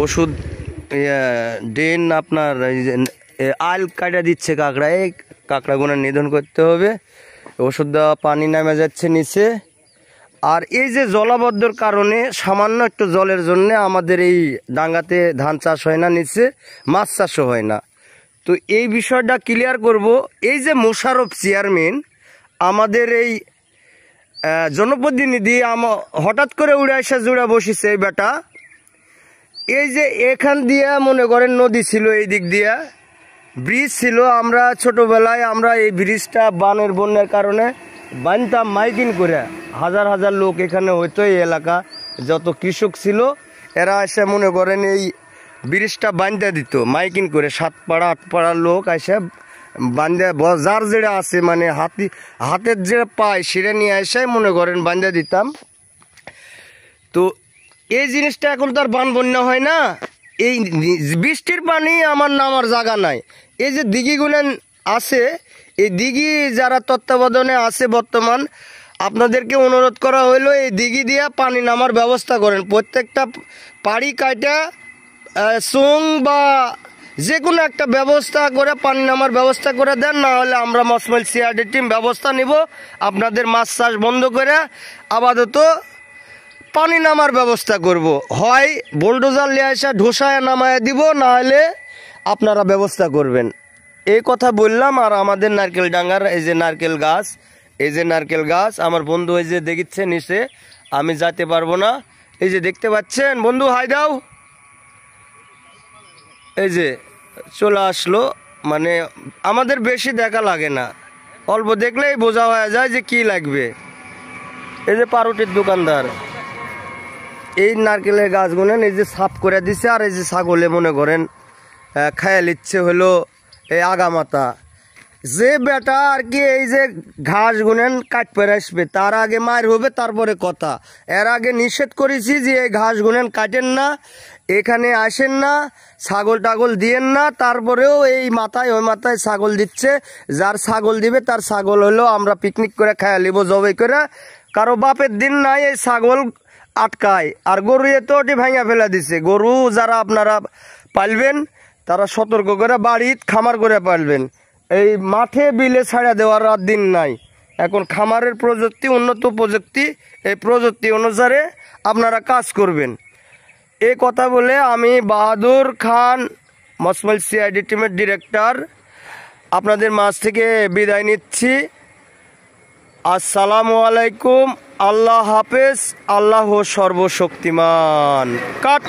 ওষুধ ড্রেন আপনার আল কাটা দিচ্ছে কাঁকড়া, এই কাঁকড়াগুলো নিধন করতে হবে। ওষুধ দেওয়া পানি নামে যাচ্ছে নিচে। আর এই যে জলাবদ্ধর কারণে সামান্য একটু জলের জন্য আমাদের এই ডাঙ্গাতে ধান চাষ হয় না, নিচে মাছ চাষও হয় না। তো এই বিষয়টা ক্লিয়ার করব। এই যে মোশাররফ চেয়ারম্যান আমাদের এই জনপ্রতিনিধি হঠাৎ করে উড়ে এসে জুড়ে বসেছে এই বেটা। এই যে এখান দিয়ে মনে করেন নদী ছিল, এই দিক দিয়ে ব্রিজ ছিল। আমরা ছোটবেলায় আমরা এই ব্রিজটা বানের বন্যার কারণে বানতাম মাইকিং করে, হাজার হাজার লোক এখানে হইতো। এই এলাকা যত কৃষক ছিল এরা এসে মনে করেন এই ব্রিজটা বান্ধা দিত মাইকিং করে। 7 পাড়া 8 পাড়ার লোক এসে বান্ধা, যার যেটা আছে মানে হাতের যে পায় সেটা নিয়ে এসে মনে করেন বান্ধা দিতাম। তো এই জিনিসটা এখন তো আর বান বন্যা হয় না। এই বৃষ্টির পানি আমার নামার জায়গা নাই। এই যে দিঘিগুলো আছে, এই দিঘি যারা তত্ত্বাবধানে আছে বর্তমান, আপনাদেরকে অনুরোধ করা হইলো এই দিঘি দিয়ে পানি নামার ব্যবস্থা করেন। প্রত্যেকটা পাড়ি কাটা চুং বা যে কোনো একটা ব্যবস্থা করে পানি নামার ব্যবস্থা করে দেন, না হলে আমরা মশমাইল সিআরডি টিম ব্যবস্থা নিব। আপনাদের মাছ চাষ বন্ধ করে আপাতত পানি নামার ব্যবস্থা করব। হয় বোলডোজার নিয়ে আসা ঢোসায় নামায় দিব, না হলে আপনারা ব্যবস্থা করবেন। এই কথা বললাম। আর আমাদের নারকেল ডাঙ্গার এই যে নারকেল গাছ, এই যে নারকেল গাছ আমার বন্ধু এই যে দেখিচ্ছে নিচে, আমি যেতে পারবো না। এই যে দেখতে পাচ্ছেন বন্ধু, হাই দাও। এই যে চলে আসলো, মানে আমাদের বেশি দেখা লাগে না, অল্প দেখলেই বোঝা হয়ে যায় যে কি লাগবে। এই যে পাউরুটির দোকানদার এই নারকেলের গাছগুলো এই যে সাফ করে দিছে। আর এই যে ছাগলে মনে করেন খায়া লিচ্ছে হলো এই আগামাতা। যে বেটা আর কি এই যে ঘাস গুনেন কাট পেরে আসবে, তার আগে মার হবে তারপরে কথা। এর আগে নিষেধ করেছি যে এই ঘাস গুনেন কাটেন না, এখানে আসেন না, ছাগল টাগল দিয়েন না। তারপরেও এই মাথায় ওই মাথায় ছাগল দিচ্ছে। যার ছাগল দিবে তার ছাগল হলো আমরা পিকনিক করে খায়া লিব জবাই করে। কারো বাপের দিন নাই এই ছাগল আটকায়। আর গরু এত ওটি ভাঙা ফেলা দিছে। গরু যারা আপনারা পালবেন তারা সতর্ক করে বাড়ির খামার করে পালবেন। এই মাঠে বিলে ছাড়া দেওয়ার আর দিন নাই। এখন খামারের প্রযুক্তি, উন্নত প্রযুক্তি, এই প্রযুক্তি অনুসারে আপনারা কাজ করবেন। এই কথা বলে আমি বাহাদুর খান, মশমাইল সিআইডি টিমের ডিরেক্টর, আপনাদের মাঝ থেকে বিদায় নিচ্ছি। আসসালামু আলাইকুম, আল্লাহ হাফেজ, আল্লাহ সর্বশক্তিমান। কাট।